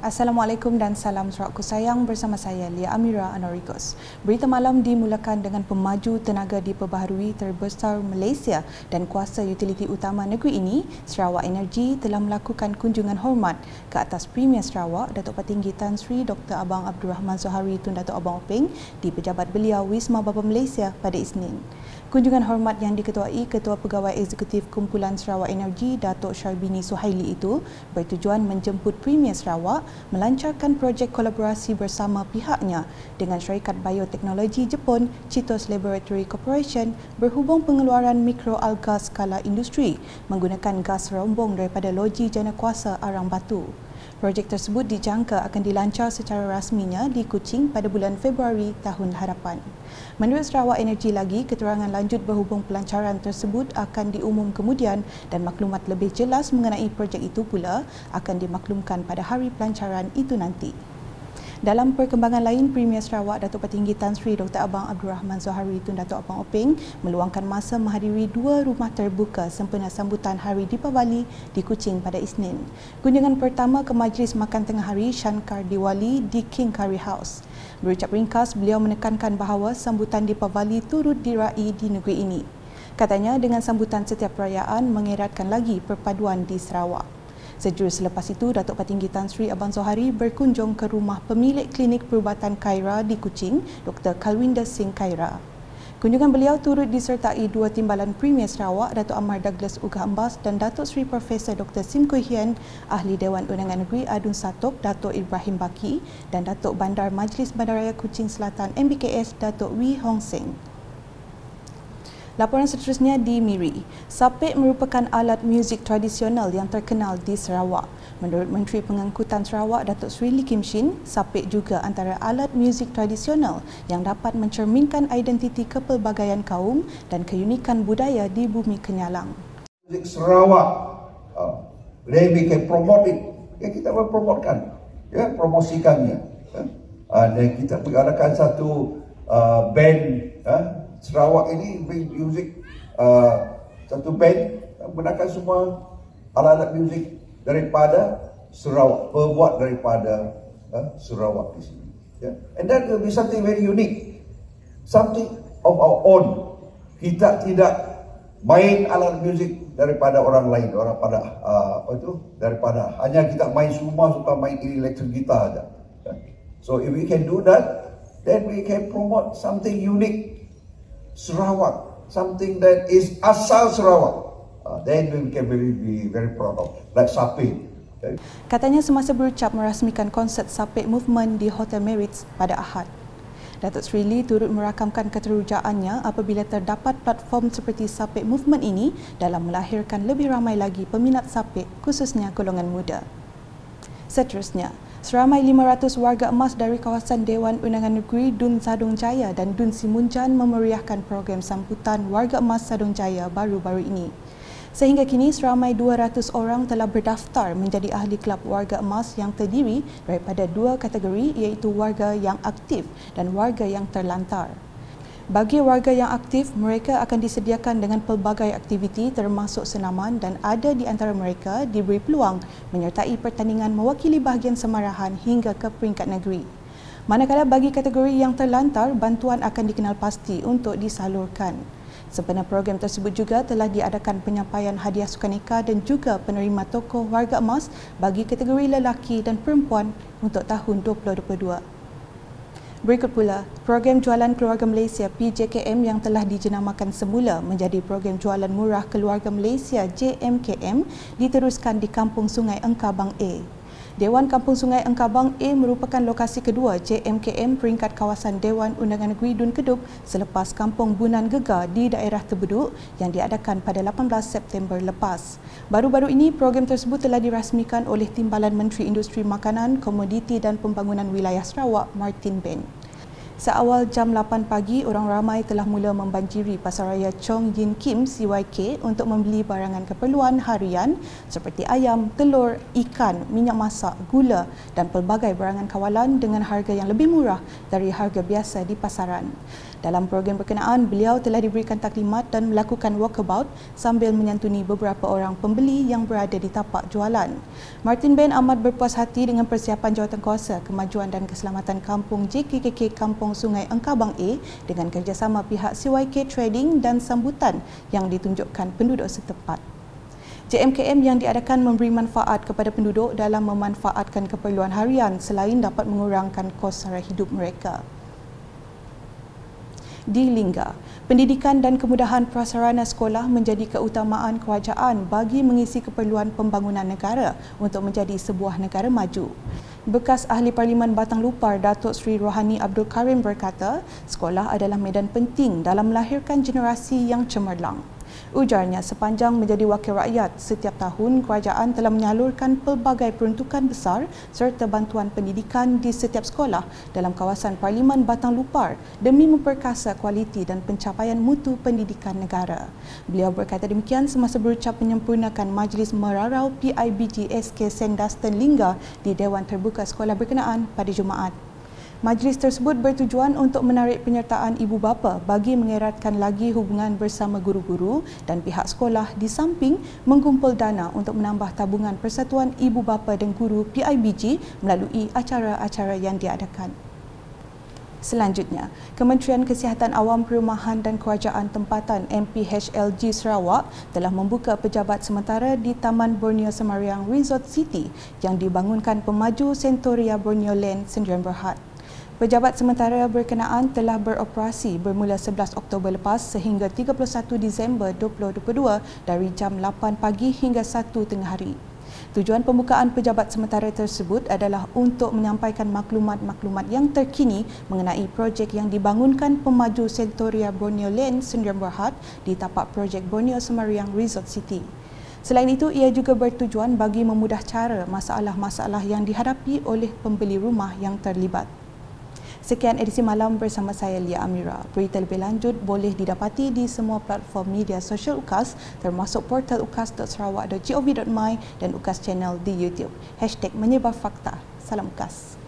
Assalamualaikum dan salam Sarawakku sayang, bersama saya Lia Amira Anorikos. Berita malam dimulakan dengan pemaju tenaga diperbaharui terbesar Malaysia dan kuasa utiliti utama negeri ini, Sarawak Energy, telah melakukan kunjungan hormat ke atas Premier Sarawak, Datuk Petinggi Tan Sri Dr. Abang Abdul Rahman Zohari Tun Datuk Abang Openg di pejabat beliau Wisma Bapa Malaysia pada Isnin. Kunjungan hormat yang diketuai Ketua Pegawai Eksekutif Kumpulan Sarawak Energy, Datuk Syarbini Suhaili itu bertujuan menjemput Premier Sarawak melancarkan projek kolaborasi bersama pihaknya dengan syarikat bioteknologi Jepun Chitos Laboratory Corporation berhubung pengeluaran mikroalga skala industri menggunakan gas rombong daripada loji janakuasa Arang Batu. Projek tersebut dijangka akan dilancar secara rasminya di Kuching pada bulan Februari tahun hadapan. Menurut Sarawak Energy lagi, keterangan lanjut berhubung pelancaran tersebut akan diumum kemudian dan maklumat lebih jelas mengenai projek itu pula akan dimaklumkan pada hari pelancaran itu nanti. Dalam perkembangan lain, Premier Sarawak Datuk Petinggi Tan Sri Dr. Abang Abdul Rahman Zohari Tun Datuk Abang Openg meluangkan masa menghadiri 2 rumah terbuka sempena sambutan Hari Deepavali di Kuching pada Isnin. Kunjungan pertama ke Majlis Makan Tengah Hari Shankar Diwali di King Curry House. Berucap ringkas, beliau menekankan bahawa sambutan Deepavali turut diraih di negeri ini. Katanya dengan sambutan setiap perayaan mengeratkan lagi perpaduan di Sarawak. Sejurus selepas itu, Datuk Petinggi Tan Sri Abang Zohari berkunjung ke rumah pemilik klinik perubatan Khaira di Kuching, Dr. Kalwinder Singh Khaira. Kunjungan beliau turut disertai 2 timbalan Premier Sarawak, Datuk Amar Douglas Ugah Ambas dan Datuk Seri Profesor Dr. Sim Kui Hian, Ahli Dewan Undangan Negeri Adun Satok, Datuk Ibrahim Baki dan Datuk Bandar Majlis Bandaraya Kuching Selatan MBKS, Datuk Wee Hong Seng. Laporan seterusnya di Miri. Sapek merupakan alat muzik tradisional yang terkenal di Sarawak. Menurut Menteri Pengangkutan Sarawak, Datuk Sri Lee Kim Shin, sapek juga antara alat muzik tradisional yang dapat mencerminkan identiti kepelbagaian kaum dan keunikan budaya di Bumi Kenyalang. Muzik Sarawak, then we can promote it. Ya, kita mempromotkan, ya, promosikannya. Dan kita mengadakan satu band, Sarawak ini music, satu band menggunakan semua alat-alat muzik daripada Sarawak, berbuat daripada Sarawak di sini. Yeah. And that will be something very unique, something of our own. Kita tidak main alat muzik daripada orang lain, daripada hanya kita main semua suka main electric guitar aja. Yeah. So if we can do that, then we can promote something unique. Sarawak, something that is asal Sarawak, then we can be very proud of, like Sapek. Okay. Katanya semasa berucap merasmikan konsert Sapek Movement di Hotel Meritz pada Ahad. Datuk Sri Lee turut merakamkan keterujaannya apabila terdapat platform seperti Sapek Movement ini dalam melahirkan lebih ramai lagi peminat sapek, khususnya golongan muda. Seterusnya, seramai 500 warga emas dari kawasan Dewan Undangan Negeri Dun Sadong Jaya dan Dun Simunjan memeriahkan program sambutan Warga Emas Sadong Jaya baru-baru ini. Sehingga kini, seramai 200 orang telah berdaftar menjadi ahli kelab warga emas yang terdiri daripada 2 kategori, iaitu warga yang aktif dan warga yang terlantar. Bagi warga yang aktif, mereka akan disediakan dengan pelbagai aktiviti termasuk senaman dan ada di antara mereka diberi peluang menyertai pertandingan mewakili bahagian semarahan hingga ke peringkat negeri. Manakala bagi kategori yang terlantar, bantuan akan dikenal pasti untuk disalurkan. Sempena program tersebut juga telah diadakan penyampaian hadiah sukaneka dan juga penerima tokoh warga emas bagi kategori lelaki dan perempuan untuk tahun 2022. Berikut pula, program jualan keluarga Malaysia PJKM yang telah dijenamakan semula menjadi program jualan murah keluarga Malaysia JMKM diteruskan di Kampung Sungai Engkabang A. Dewan Kampung Sungai Engkabang A merupakan lokasi kedua JMKM peringkat kawasan Dewan Undangan Negeri Dun Kedup selepas Kampung Bunan Gegar di daerah Tebeduk yang diadakan pada 18 September lepas. Baru-baru ini, program tersebut telah dirasmikan oleh Timbalan Menteri Industri Makanan, Komoditi dan Pembangunan Wilayah Sarawak, Martin Ben. Seawal jam 8 pagi, orang ramai telah mula membanjiri Pasaraya Chong Yin Kim CYK untuk membeli barangan keperluan harian seperti ayam, telur, ikan, minyak masak, gula dan pelbagai barangan kawalan dengan harga yang lebih murah dari harga biasa di pasaran. Dalam program berkenaan, beliau telah diberikan taklimat dan melakukan walkabout sambil menyantuni beberapa orang pembeli yang berada di tapak jualan. Martin Ben amat berpuas hati dengan persiapan Jawatankuasa Kemajuan dan Keselamatan Kampung JKKK Kampung Sungai Engkabang A dengan kerjasama pihak CYK Trading dan sambutan yang ditunjukkan penduduk setempat. JMKM yang diadakan memberi manfaat kepada penduduk dalam memanfaatkan keperluan harian selain dapat mengurangkan kos sara hidup mereka. Di Lingga, pendidikan dan kemudahan prasarana sekolah menjadi keutamaan kerajaan bagi mengisi keperluan pembangunan negara untuk menjadi sebuah negara maju. Bekas Ahli Parlimen Batang Lupar Datuk Seri Rohani Abdul Karim berkata, sekolah adalah medan penting dalam melahirkan generasi yang cemerlang. Ujarnya, sepanjang menjadi wakil rakyat, setiap tahun kerajaan telah menyalurkan pelbagai peruntukan besar serta bantuan pendidikan di setiap sekolah dalam kawasan Parlimen Batang Lupar demi memperkasa kualiti dan pencapaian mutu pendidikan negara. Beliau berkata demikian semasa berucap menyempurnakan Majlis Merarau PIBG SK Sendaston Lingga di Dewan Terbuka Sekolah berkenaan pada Jumaat. Majlis tersebut bertujuan untuk menarik penyertaan ibu bapa bagi mengeratkan lagi hubungan bersama guru-guru dan pihak sekolah di samping mengumpul dana untuk menambah tabungan Persatuan Ibu Bapa dan Guru PIBG melalui acara-acara yang diadakan. Selanjutnya, Kementerian Kesihatan Awam Perumahan dan Kerajaan Tempatan MPHLG Sarawak telah membuka pejabat sementara di Taman Borneo Semariang Resort City yang dibangunkan pemaju Sentoria Borneo Land Sdn Bhd. Pejabat sementara berkenaan telah beroperasi bermula 11 Oktober lepas sehingga 31 Disember 2022 dari jam 8 pagi hingga 1 tengah hari. Tujuan pembukaan pejabat sementara tersebut adalah untuk menyampaikan maklumat-maklumat yang terkini mengenai projek yang dibangunkan pemaju Sentoria Borneo Land Sdn Bhd di tapak projek Borneo Semariang Resort City. Selain itu, ia juga bertujuan bagi memudah cara masalah-masalah yang dihadapi oleh pembeli rumah yang terlibat. Sekian edisi malam bersama saya Lia Amira. Berita lebih lanjut boleh didapati di semua platform media sosial UKAS termasuk portal ukas.sarawak.gov.my dan UKAS Channel di YouTube. #menyebarfakta. Salam UKAS.